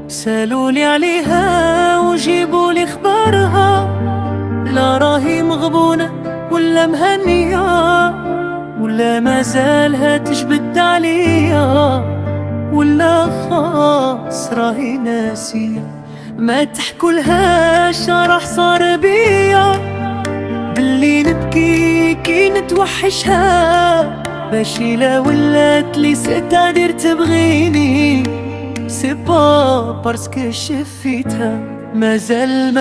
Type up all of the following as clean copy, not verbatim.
سالولي عليها وجيبولي خبارها، لا راهي مغبونة ولا مهنية ولا مازالها تجبد عليا، ولا خاص راهي ناسية. ما تحكولهاش راح صار بيا، باللي نبكي كي نتوحشها، باش إلا ولات لي ستادير تبغيني، سي با بارسكو شفيتها. مازال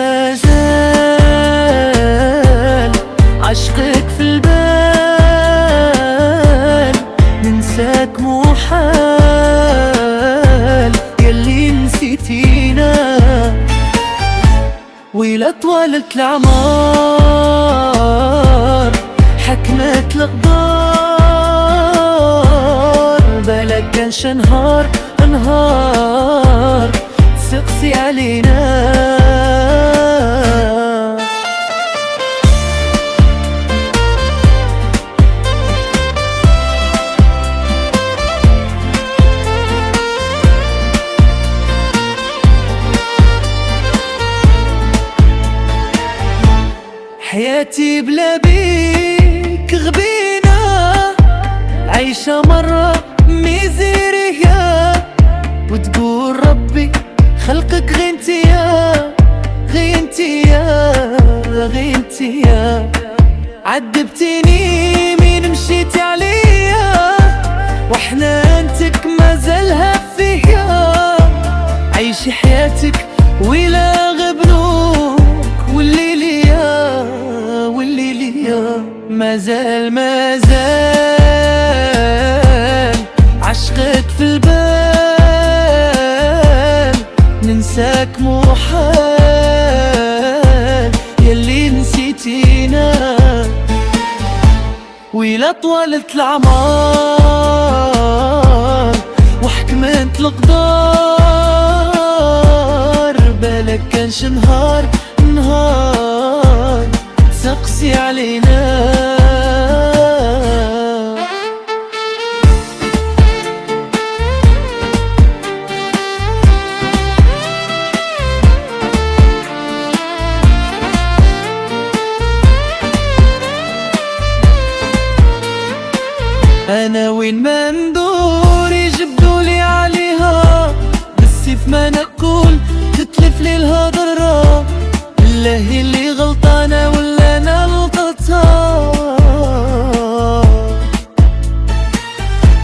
عشقك في البال، ننساك محال يلي نسيتينا. ويلا طوالت العمار حكمت الأقدار، بالك كانش نهار تسقسي علينا. حياتي بلا بيك غبينا، عايشة مرة ميزيريا، وتقول ربي خلقك غينتيا عذبتيني مين مشيتي عليا، وحنانتك مازالها فيا. عيشي حياتك ولا غبنوك واللي ليا مازال عشقك في البال، ننساك محال يلي نسيتينا. ويلا طوالت العمار وحكمت الأقدار، بالك كانش نهار تسقسي علينا. أنا وين ما ندور يجبدولي عليها، بالسيف ما نقول تتلف لي الهضرة، الله اللي غلطانة ولا أنا غلطتها.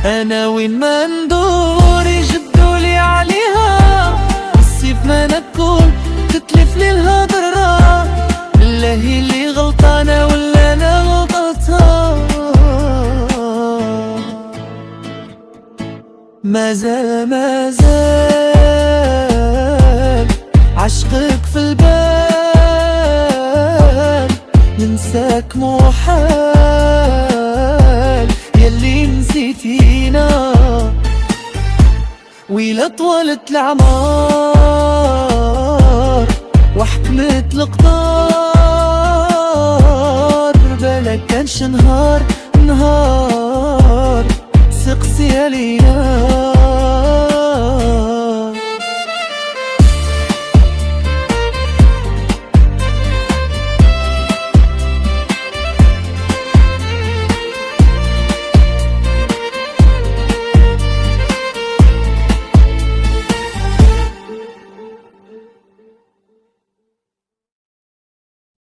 أنا وين ما ندور يجبدولي عليها، بالسيف ما نقول تتلف لي الهضرة، الله اللي غلطانة ولا أنا غلطتها. مازال عشقك في البال، ننساك محال يلي نسيتينا. ويلا طوالت العمار وحكمت الأقدار، بالك كانش نهار سقسي علينا.